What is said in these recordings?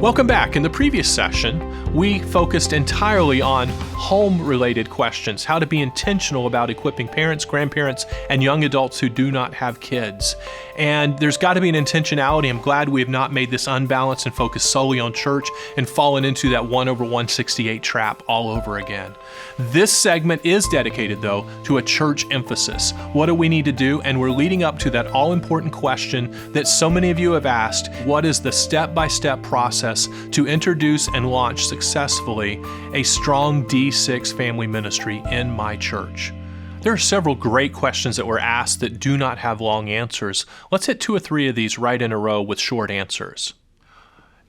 Welcome back. In the previous session, we focused entirely on home-related questions, how to be intentional about equipping parents, grandparents, and young adults who do not have kids. And there's got to be an intentionality. I'm glad we have not made this unbalanced and focused solely on church and fallen into that 1/168 trap all over again. This segment is dedicated, though, to a church emphasis. What do we need to do? And we're leading up to that all-important question that so many of you have asked: what is the step-by-step process to introduce and launch successfully a strong D6 family ministry in my church? There are several great questions that were asked that do not have long answers. Let's hit 2 or 3 of these right in a row with short answers.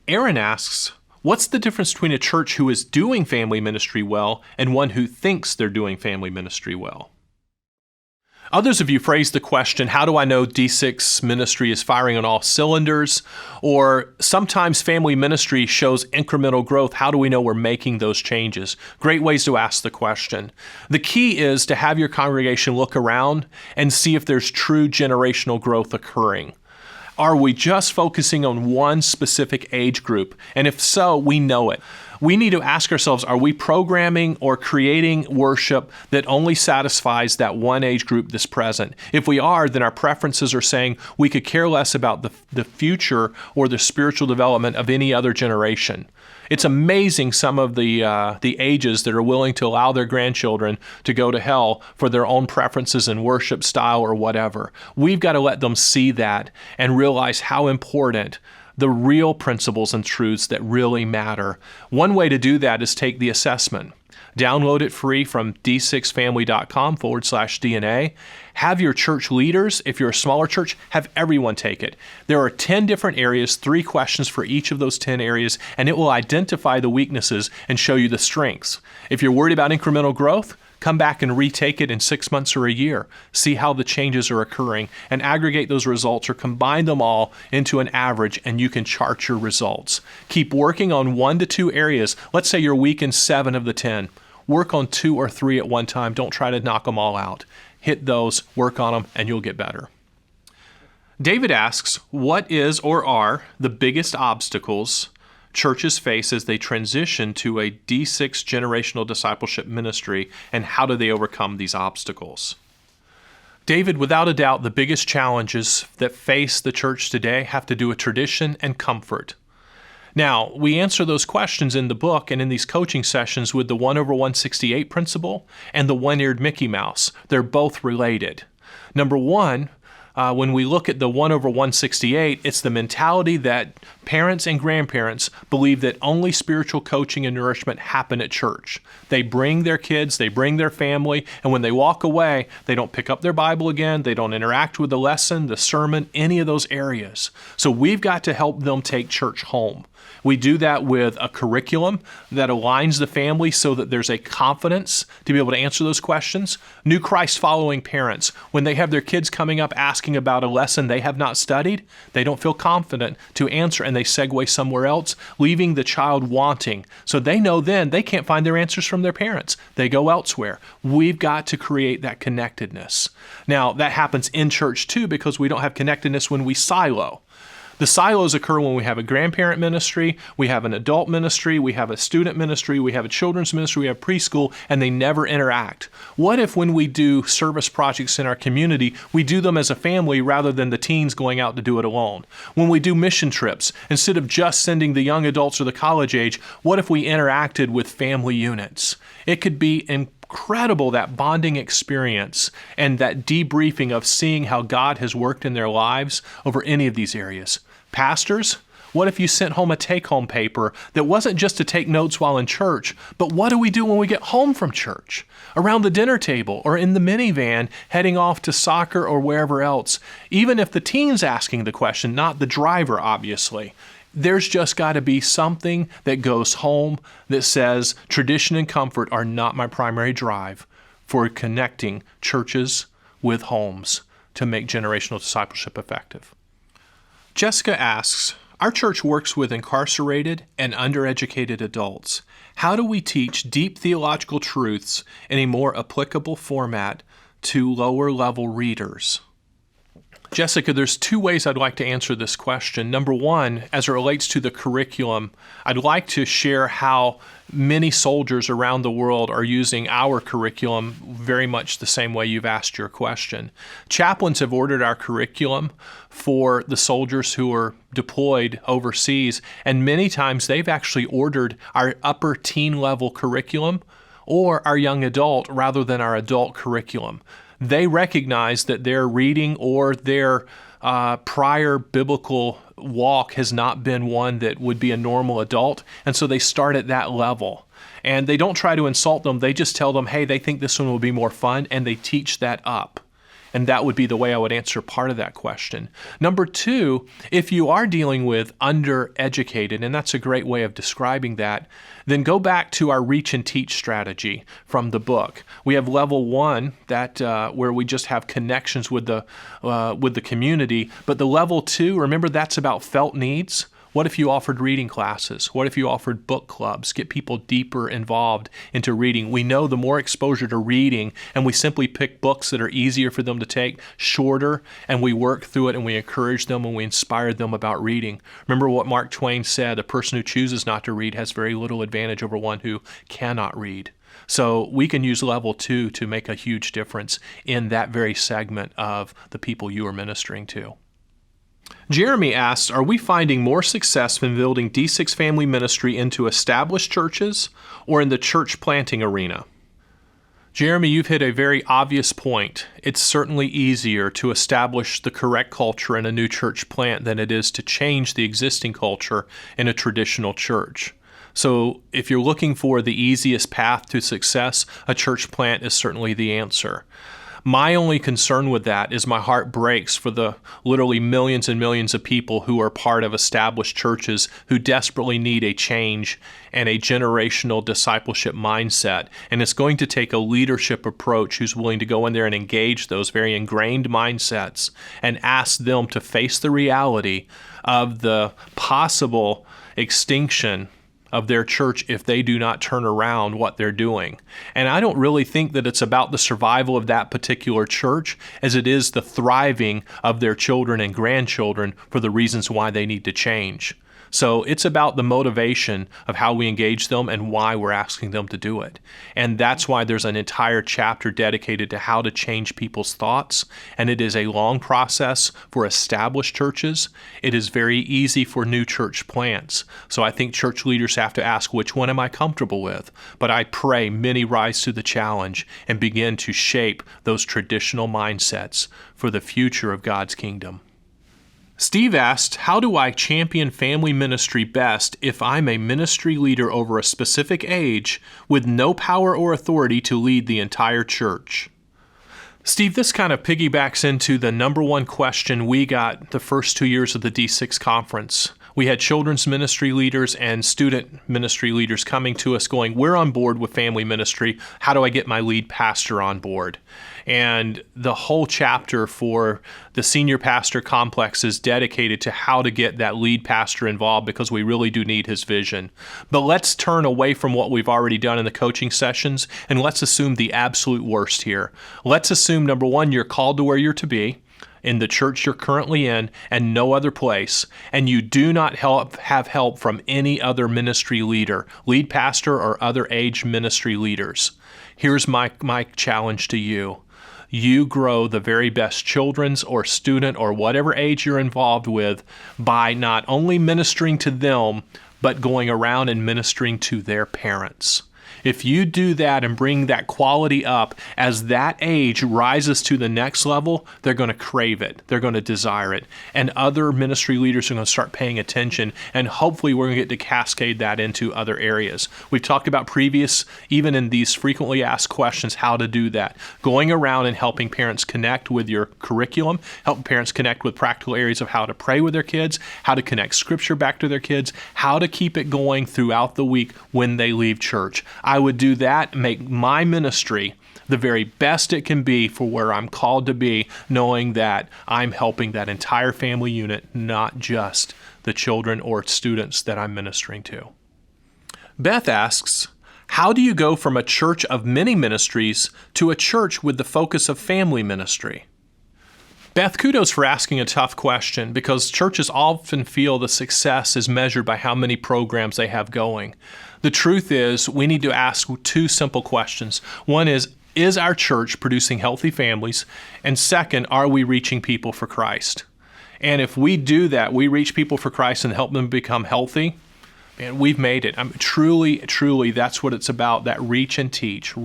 Aaron asks, what's the difference between a church who is doing family ministry well and one who thinks they're doing family ministry well? Others of you phrased the question, how do I know D6 ministry is firing on all cylinders? Or sometimes family ministry shows incremental growth. How do we know we're making those changes? Great ways to ask the question. The key is to have your congregation look around and see if there's true generational growth occurring. Are we just focusing on one specific age group? And if so, we know it. We need to ask ourselves, are we programming or creating worship that only satisfies that one age group that's present? If we are, then our preferences are saying we could care less about the future or the spiritual development of any other generation. It's amazing some of the ages that are willing to allow their grandchildren to go to hell for their own preferences in worship style or whatever. We've got to let them see that and realize how important the real principles and truths that really matter. One way to do that is take the assessment. Download it free from d6family.com/DNA. Have your church leaders, if you're a smaller church, have everyone take it. There are 10 different areas, 3 questions for each of those 10 areas, and it will identify the weaknesses and show you the strengths. If you're worried about incremental growth, come back and retake it in 6 months or a year. See how the changes are occurring and aggregate those results or combine them all into an average, and you can chart your results. Keep working on 1 to 2 areas. Let's say you're weak in 7 of the 10. Work on 2 or 3 at one time. Don't try to knock them all out. Hit those, work on them, and you'll get better. David asks, what is or are the biggest obstacles churches face as they transition to a D6 generational discipleship ministry, and how do they overcome these obstacles? David, without a doubt, the biggest challenges that face the church today have to do with tradition and comfort. Now, we answer those questions in the book and in these coaching sessions with the 1/168 principle and the one-eared Mickey Mouse. They're both related. Number one, when we look at the 1/168, it's the mentality that parents and grandparents believe that only spiritual coaching and nourishment happen at church. They bring their kids, they bring their family, and when they walk away, they don't pick up their Bible again, they don't interact with the lesson, the sermon, any of those areas. So we've got to help them take church home. We do that with a curriculum that aligns the family so that there's a confidence to be able to answer those questions. New Christ-following parents, when they have their kids coming up asking about a lesson they have not studied, they don't feel confident to answer and they segue somewhere else, leaving the child wanting. So they know then they can't find their answers from their parents. They go elsewhere. We've got to create that connectedness. Now, that happens in church too because we don't have connectedness when we silo. The silos occur when we have a grandparent ministry, we have an adult ministry, we have a student ministry, we have a children's ministry, we have preschool, and they never interact. What if when we do service projects in our community, we do them as a family rather than the teens going out to do it alone? When we do mission trips, instead of just sending the young adults or the college age, what if we interacted with family units? It could be incredible, that bonding experience and that debriefing of seeing how God has worked in their lives over any of these areas. Pastors, what if you sent home a take-home paper that wasn't just to take notes while in church, but what do we do when we get home from church? Around the dinner table or in the minivan heading off to soccer or wherever else? Even if the teen's asking the question, not the driver, obviously. There's just got to be something that goes home that says tradition and comfort are not my primary drive for connecting churches with homes to make generational discipleship effective. Jessica asks, our church works with incarcerated and undereducated adults. How do we teach deep theological truths in a more applicable format to lower level readers? Jessica, there's two ways I'd like to answer this question. Number one, as it relates to the curriculum, I'd like to share how many soldiers around the world are using our curriculum very much the same way you've asked your question. Chaplains have ordered our curriculum for the soldiers who are deployed overseas, and many times they've actually ordered our upper teen level curriculum or our young adult rather than our adult curriculum. They recognize that their reading or their prior biblical walk has not been one that would be a normal adult, and so they start at that level. And they don't try to insult them, they just tell them, hey, they think this one will be more fun, and they teach that up. And that would be the way I would answer part of that question. Number two, if you are dealing with undereducated, and that's a great way of describing that, then go back to our reach and teach strategy from the book. We have level one, that where we just have connections with the community. But the level two, remember, that's about felt needs. What if you offered reading classes? What if you offered book clubs? Get people deeper involved into reading. We know the more exposure to reading, and we simply pick books that are easier for them to take, shorter, and we work through it and we encourage them and we inspire them about reading. Remember what Mark Twain said, a person who chooses not to read has very little advantage over one who cannot read. So we can use level two to make a huge difference in that very segment of the people you are ministering to. Jeremy asks, are we finding more success in building D6 family ministry into established churches or in the church planting arena? Jeremy, you've hit a very obvious point. It's certainly easier to establish the correct culture in a new church plant than it is to change the existing culture in a traditional church. So if you're looking for the easiest path to success, a church plant is certainly the answer. My only concern with that is my heart breaks for the literally millions and millions of people who are part of established churches who desperately need a change and a generational discipleship mindset. And it's going to take a leadership approach who's willing to go in there and engage those very ingrained mindsets and ask them to face the reality of the possible extinction of their church if they do not turn around what they're doing. And I don't really think that it's about the survival of that particular church as it is the thriving of their children and grandchildren for the reasons why they need to change. So it's about the motivation of how we engage them and why we're asking them to do it. And that's why there's an entire chapter dedicated to how to change people's thoughts. And it is a long process for established churches. It is very easy for new church plants. So I think church leaders have to ask, which one am I comfortable with? But I pray many rise to the challenge and begin to shape those traditional mindsets for the future of God's kingdom. Steve asked, how do I champion family ministry best if I'm a ministry leader over a specific age with no power or authority to lead the entire church? Steve, this kind of piggybacks into the number one question we got the first 2 years of the D6 conference. We had children's ministry leaders and student ministry leaders coming to us going, we're on board with family ministry. How do I get my lead pastor on board? And the whole chapter for the senior pastor complex is dedicated to how to get that lead pastor involved because we really do need his vision. But let's turn away from what we've already done in the coaching sessions and let's assume the absolute worst here. Let's assume, number one, you're called to where you're to be in the church you're currently in and no other place, and you do not have help from any other ministry leader, lead pastor or other age ministry leaders. Here's my challenge to you. You grow the very best children's or student or whatever age you're involved with by not only ministering to them, but going around and ministering to their parents. If you do that and bring that quality up, as that age rises to the next level, they're going to crave it. They're going to desire it. And other ministry leaders are going to start paying attention, and hopefully we're going to get to cascade that into other areas. We've talked about even in these frequently asked questions, how to do that. Going around and helping parents connect with your curriculum, helping parents connect with practical areas of how to pray with their kids, how to connect scripture back to their kids, how to keep it going throughout the week when they leave church. I would do that, make my ministry the very best it can be for where I'm called to be, knowing that I'm helping that entire family unit, not just the children or students that I'm ministering to. Beth asks, how do you go from a church of many ministries to a church with the focus of family ministry? Beth, kudos for asking a tough question, because churches often feel the success is measured by how many programs they have going. The truth is, we need to ask two simple questions. One is our church producing healthy families? And second, are we reaching people for Christ? And if we do that, we reach people for Christ and help them become healthy, man, we've made it. Truly, that's what it's about, that reach and teach.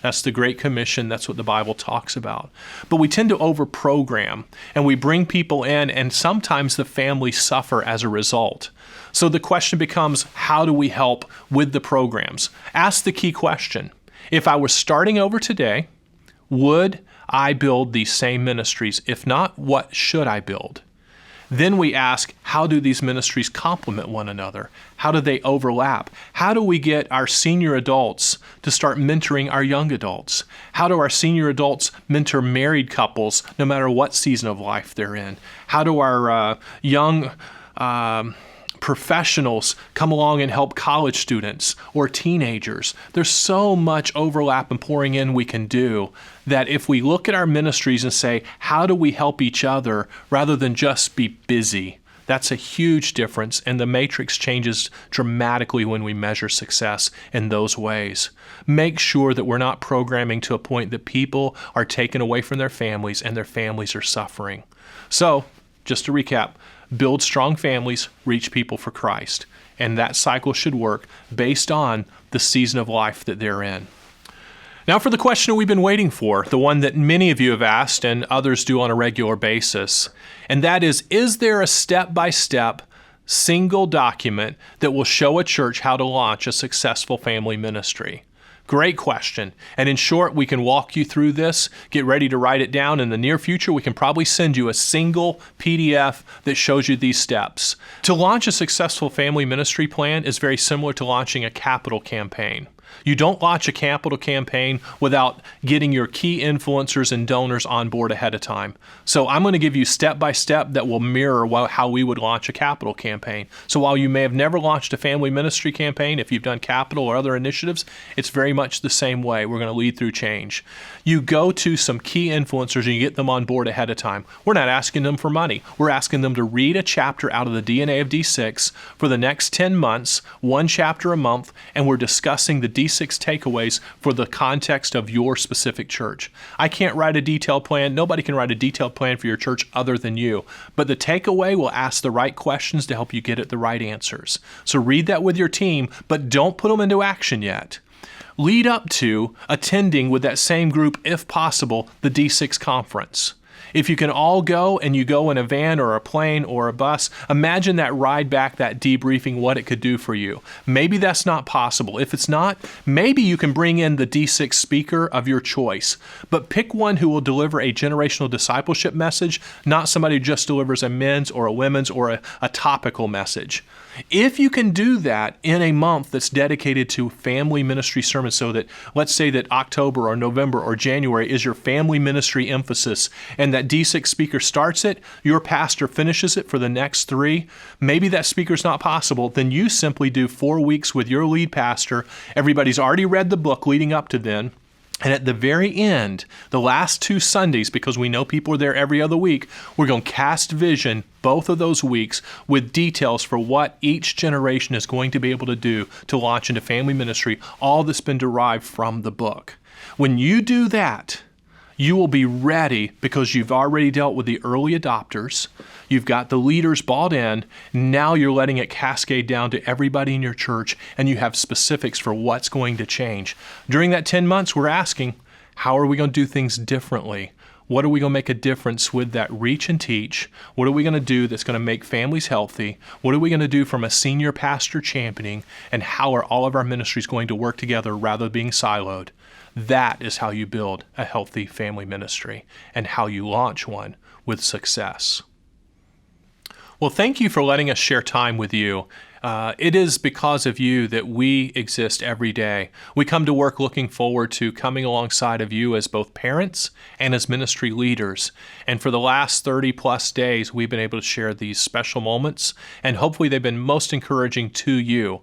That's the Great Commission. That's what the Bible talks about. But we tend to over-program, and we bring people in, and sometimes the families suffer as a result. So the question becomes, how do we help with the programs? Ask the key question. If I was starting over today, would I build these same ministries? If not, what should I build? Then we ask, how do these ministries complement one another? How do they overlap? How do we get our senior adults to start mentoring our young adults? How do our senior adults mentor married couples no matter what season of life they're in? How do our young professionals come along and help college students or teenagers? There's so much overlap and pouring in we can do that if we look at our ministries and say, how do we help each other rather than just be busy? That's a huge difference, and the matrix changes dramatically when we measure success in those ways. Make sure that we're not programming to a point that people are taken away from their families and their families are suffering. So, just to recap, build strong families, reach people for Christ. And that cycle should work based on the season of life that they're in. Now for the question we've been waiting for, the one that many of you have asked and others do on a regular basis. And that is there a step-by-step single document that will show a church how to launch a successful family ministry? Great question. And in short, we can walk you through this. Get ready to write it down. In the near future, we can probably send you a single PDF that shows you these steps. To launch a successful family ministry plan is very similar to launching a capital campaign. You don't launch a capital campaign without getting your key influencers and donors on board ahead of time. So I'm going to give you step-by-step that will mirror how we would launch a capital campaign. So while you may have never launched a family ministry campaign, if you've done capital or other initiatives, it's very much the same way. We're going to lead through change. You go to some key influencers and you get them on board ahead of time. We're not asking them for money. We're asking them to read a chapter out of the DNA of D6 for the next 10 months, one chapter a month, and we're discussing the D6 takeaways for the context of your specific church. I can't write a detailed plan. Nobody can write a detailed plan for your church other than you. But the takeaway will ask the right questions to help you get at the right answers. So read that with your team, but don't put them into action yet. Lead up to attending with that same group, if possible, the D6 conference. If you can all go and you go in a van or a plane or a bus, imagine that ride back, that debriefing, what it could do for you. Maybe that's not possible. If it's not, maybe you can bring in the D6 speaker of your choice, but pick one who will deliver a generational discipleship message, not somebody who just delivers a men's or a women's or a topical message. If you can do that in a month that's dedicated to family ministry sermons, so that let's say that October or November or January is your family ministry emphasis, and that D6 speaker starts it, your pastor finishes it for the next 3, maybe that speaker's not possible, then you simply do 4 weeks with your lead pastor. Everybody's already read the book leading up to then. And at the very end, the last 2 Sundays, because we know people are there every other week, we're going to cast vision both of those weeks with details for what each generation is going to be able to do to launch into family ministry, all that's been derived from the book. When you do that, you will be ready because you've already dealt with the early adopters. You've got the leaders bought in. Now you're letting it cascade down to everybody in your church, and you have specifics for what's going to change. During that 10 months, we're asking, how are we going to do things differently? What are we going to make a difference with that reach and teach? What are we going to do that's going to make families healthy? What are we going to do from a senior pastor championing? And how are all of our ministries going to work together rather than being siloed? That is how you build a healthy family ministry and how you launch one with success. Well, thank you for letting us share time with you. It is because of you that we exist every day. We come to work looking forward to coming alongside of you as both parents and as ministry leaders. And for the last 30 plus days, we've been able to share these special moments, and hopefully they've been most encouraging to you.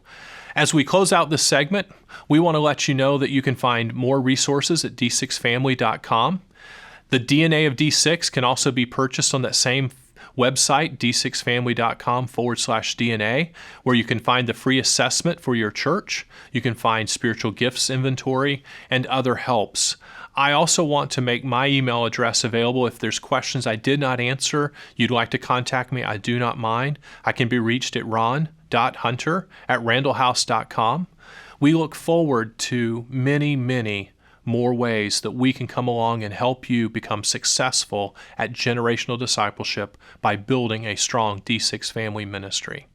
As we close out this segment, we want to let you know that you can find more resources at d6family.com. The DNA of D6 can also be purchased on that same website, d6family.com/DNA, where you can find the free assessment for your church. You can find spiritual gifts inventory and other helps. I also want to make my email address available. If there's questions I did not answer, you'd like to contact me, I do not mind. I can be reached at ron.hunter@randallhouse.com. We look forward to many more ways that we can come along and help you become successful at generational discipleship by building a strong D6 family ministry.